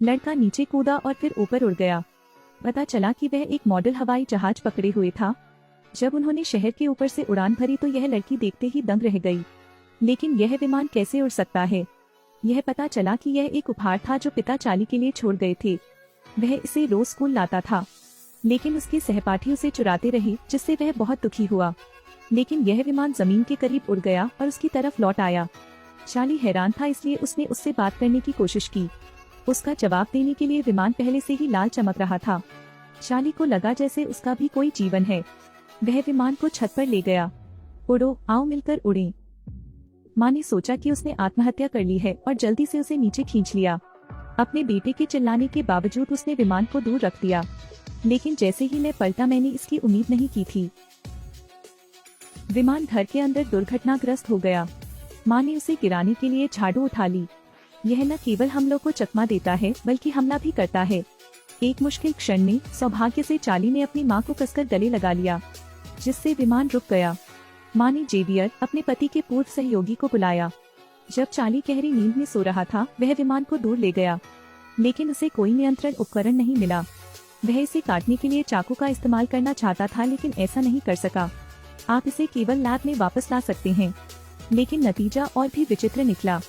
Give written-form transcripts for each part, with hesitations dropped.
लड़का नीचे कूदा और फिर ऊपर उड़ गया। पता चला कि वह एक मॉडल हवाई जहाज पकड़े हुए था। जब उन्होंने शहर के ऊपर से उड़ान भरी तो यह लड़की देखते ही दंग रह गई। लेकिन यह विमान कैसे उड़ सकता है? यह पता चला कि यह एक उपहार था जो पिता चार्ली के लिए छोड़ गए थे। वह इसे रोज स्कूल लाता था, लेकिन उसके सहपाठी उसे चुराते रहे, जिससे वह बहुत दुखी हुआ। लेकिन यह विमान जमीन के करीब उड़ गया और उसकी तरफ लौट आया। चार्ली हैरान था, इसलिए उसने उससे बात करने की कोशिश की। उसका जवाब देने के लिए विमान पहले से ही लाल चमक रहा था। चार्ली को लगा जैसे उसका भी कोई जीवन है। वह विमान को छत पर ले गया। उड़ो, आओ मिलकर उड़ें। माँ ने सोचा कि उसने आत्महत्या कर ली है और जल्दी से उसे नीचे खींच लिया। अपने बेटे के चिल्लाने के बावजूद उसने विमान को दूर रख दिया। लेकिन जैसे ही मैं पलटा, मैंने इसकी उम्मीद नहीं की थी। विमान घर के अंदर दुर्घटनाग्रस्त हो गया। माँ ने उसे गिराने के लिए झाड़ू उठा ली। यह न केवल हमलों को चकमा देता है बल्कि हमला भी करता है। एक मुश्किल क्षण में सौभाग्य से चार्ली ने अपनी माँ को कसकर गले लगा लिया, जिससे विमान रुक गया। माँ ने जेवियर, अपने पति के पूर्व सहयोगी को बुलाया। जब चार्ली गहरी नींद में सो रहा था, वह विमान को दूर ले गया, लेकिन उसे कोई नियंत्रण उपकरण नहीं मिला। वह इसे काटने के लिए चाकू का इस्तेमाल करना चाहता था, लेकिन ऐसा नहीं कर सका। आप इसे केवल लैब में वापस ला सकते हैं। लेकिन नतीजा और भी विचित्र निकला।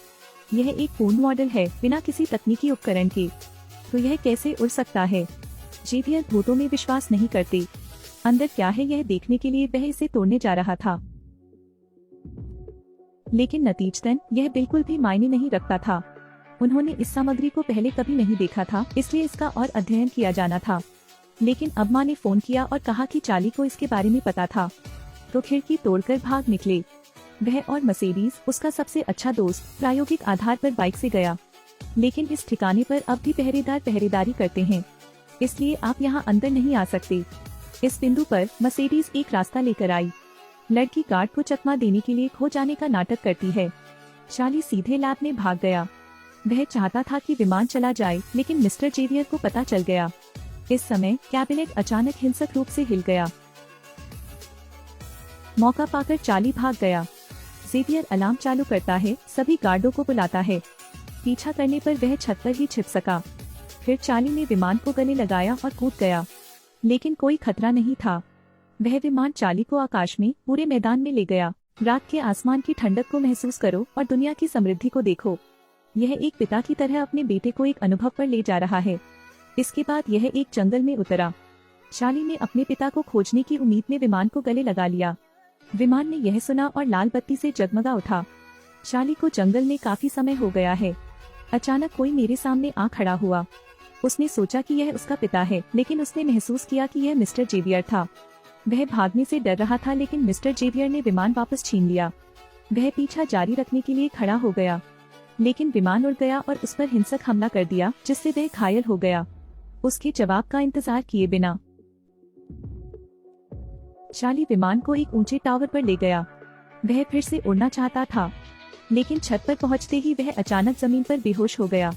यह एक पूर्ण मॉडल है, बिना किसी तकनीकी उपकरण के। तो यह कैसे उड़ सकता है? जेवियर भूतों में विश्वास नहीं करते। अंदर क्या है यह देखने के लिए वह इसे तोड़ने जा रहा था। लेकिन नतीजतन यह बिल्कुल भी मायने नहीं रखता था। उन्होंने इस सामग्री को पहले कभी नहीं देखा था, इसलिए इसका और अध्ययन किया जाना था। लेकिन अब माँ ने फोन किया और कहा कि चार्ली को इसके बारे में पता था, तो खिड़की तोड़कर भाग निकले। वह और मर्सिडीज, उसका सबसे अच्छा दोस्त, प्रायोगिक आधार पर बाइक से गया। लेकिन इस ठिकाने पर अब भी पहरेदार पहरेदारी करते हैं, इसलिए आप यहाँ अंदर नहीं आ सकते। इस बिंदु पर मर्सिडीज एक रास्ता लेकर आई। लड़की गार्ड को चकमा देने के लिए खो जाने का नाटक करती है। चार्ली सीधे लैब में भाग गया। वह चाहता था कि विमान चला जाए, लेकिन मिस्टर जेवियर को पता चल गया। इस समय कैबिनेट अचानक हिंसक रूप से हिल गया। मौका पाकर चार्ली भाग गया। जेवियर अलार्म चालू करता है, सभी गार्डों को बुलाता है। पीछा करने पर वह छत पर ही छिप सका। फिर चार्ली ने विमान को गले लगाया और कूद गया, लेकिन कोई खतरा नहीं था। वह विमान चार्ली को आकाश में पूरे मैदान में ले गया। रात के आसमान की ठंडक को महसूस करो और दुनिया की समृद्धि को देखो। यह एक पिता की तरह अपने बेटे को एक अनुभव पर ले जा रहा है। इसके बाद यह एक जंगल में उतरा। चार्ली ने अपने पिता को खोजने की उम्मीद में विमान को गले लगा लिया। विमान ने यह सुना और लाल बत्ती से जगमगा उठा। चार्ली को जंगल में काफी समय हो गया है। अचानक कोई मेरे सामने आ खड़ा हुआ। उसने सोचा कि यह उसका पिता है, लेकिन उसने महसूस किया कि यह मिस्टर जेवियर था। वह भागने से डर रहा था, लेकिन मिस्टर जेवियर ने विमान वापस छीन लिया। वह पीछा जारी रखने के लिए खड़ा हो गया, लेकिन विमान उड़ गया और उस पर हिंसक हमला कर दिया, जिससे वह घायल हो गया। उसके जवाब का इंतजार किए बिना चार्ली विमान को एक ऊंचे टावर पर ले गया। वह फिर से उड़ना चाहता था, लेकिन छत पर पहुंचते ही वह अचानक जमीन पर बेहोश हो गया।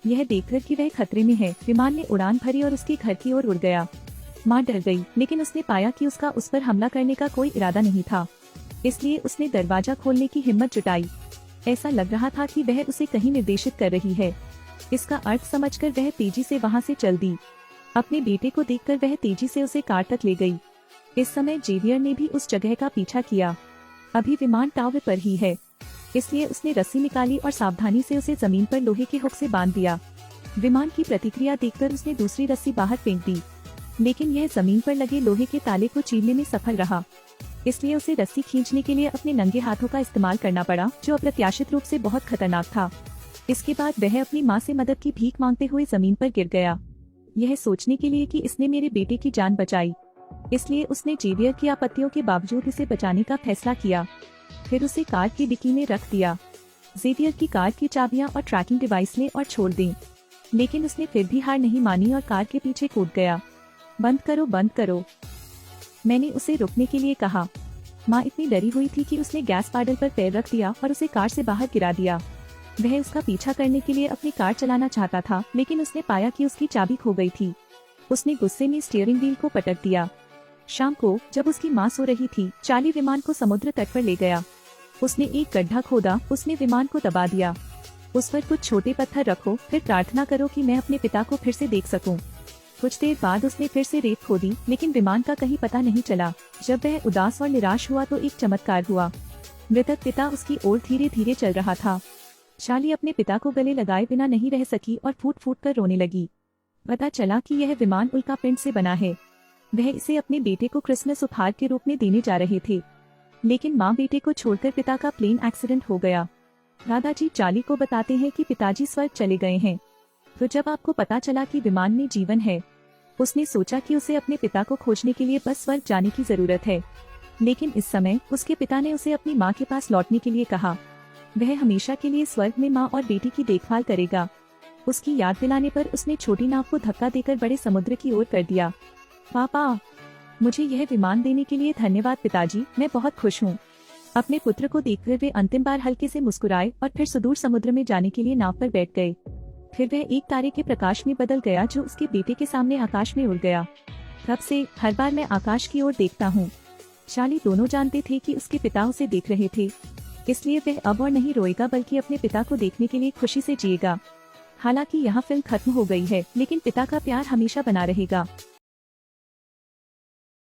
यह देखकर कि वह खतरे में है, विमान ने उड़ान भरी और उसके घर की ओर उड़ गया। माँ डर गई, लेकिन उसने पाया कि उसका उस पर हमला करने का कोई इरादा नहीं था, इसलिए उसने दरवाजा खोलने की हिम्मत जुटाई। ऐसा लग रहा था कि वह उसे कहीं निर्देशित कर रही है। इसका अर्थ समझकर वह तेजी से वहाँ से चल दी। अपने बेटे को देखकर वह तेजी से उसे कार तक ले गई। इस समय जेवियर ने भी उस जगह का पीछा किया। अभी विमान टावर पर ही है, इसलिए उसने रस्सी निकाली और सावधानी से उसे जमीन पर लोहे के हुक से बांध दिया। विमान की प्रतिक्रिया देखकर उसने दूसरी रस्सी बाहर फेंक दी, लेकिन यह जमीन पर लगे लोहे के ताले को चीरने में सफल रहा। इसलिए उसे रस्सी खींचने के लिए अपने नंगे हाथों का इस्तेमाल करना पड़ा, जो अप्रत्याशित रूप से बहुत खतरनाक था। इसके बाद वह अपनी माँ से मदद की भीख मांगते हुए जमीन पर गिर गया, यह सोचने के लिए कि इसने मेरे बेटे की जान बचाई। इसलिए उसने जेवियर की आपत्तियों के बावजूद इसे बचाने का फैसला किया। फिर उसे कार की डिक्की में रख दिया। जेवियर की कार की चाबियां और ट्रैकिंग डिवाइस ले और छोड़ दी, लेकिन उसने फिर भी हार नहीं मानी और कार के पीछे कूद गया। बंद करो, बंद करो, मैंने उसे रुकने के लिए कहा। माँ इतनी डरी हुई थी कि उसने गैस पैडल पर पैर रख दिया और उसे कार से बाहर गिरा दिया। वह उसका पीछा करने के लिए अपनी कार चलाना चाहता था, लेकिन उसने पाया कि उसकी चाबी खो गई थी। उसने गुस्से में स्टीयरिंग व्हील को पटक दिया। शाम को जब उसकी माँ सो रही थी, चार्ली विमान को समुद्र तट पर ले गया। उसने एक गड्ढा खोदा, उसने विमान को दबा दिया। उस पर कुछ छोटे पत्थर रखो, फिर प्रार्थना करो कि मैं अपने पिता को फिर से देख सकूं। कुछ देर बाद उसने फिर से रेत खोदी, लेकिन विमान का कहीं पता नहीं चला। जब वह उदास और निराश हुआ तो एक चमत्कार हुआ। मृतक पिता उसकी ओर धीरे धीरे चल रहा था। शाली अपने पिता को गले लगाए बिना नहीं रह सकी और फूट फूट कर रोने लगी। पता चला कि यह विमान उल्का पिंड से बना है। वह इसे अपने बेटे को क्रिसमस उपहार के रूप में देने जा रहे थे, लेकिन माँ बेटे को छोड़कर पिता का प्लेन एक्सीडेंट हो गया। दादाजी चार्ली को बताते हैं कि पिताजी स्वर्ग चले गए हैं। तो जब आपको पता चला कि विमान में जीवन है, उसने सोचा कि उसे अपने पिता को खोजने के लिए बस स्वर्ग जाने की जरूरत है। लेकिन इस समय उसके पिता ने उसे अपनी माँ के पास लौटने के लिए कहा। वह हमेशा के लिए स्वर्ग में माँ और बेटी की देखभाल करेगा। उसकी याद दिलाने पर उसने छोटी नाव को धक्का देकर बड़े समुद्र की ओर कर दिया। पापा, मुझे यह विमान देने के लिए धन्यवाद पिताजी, मैं बहुत खुश हूँ। अपने पुत्र को देखकर वे अंतिम बार हल्के से मुस्कुराए और फिर सुदूर समुद्र में जाने के लिए नाव पर बैठ गए। फिर वह एक तारे के प्रकाश में बदल गया जो उसके बेटे के सामने आकाश में उड़ गया। तब से हर बार मैं आकाश की ओर देखता हूँ। शाली दोनों जानते थे कि उसके पिता उसे देख रहे थे, इसलिए वह अब और नहीं रोएगा बल्कि अपने पिता को देखने के लिए खुशी से जिएगा। हालांकि यहाँ फिल्म खत्म हो गई है, लेकिन पिता का प्यार हमेशा बना रहेगा।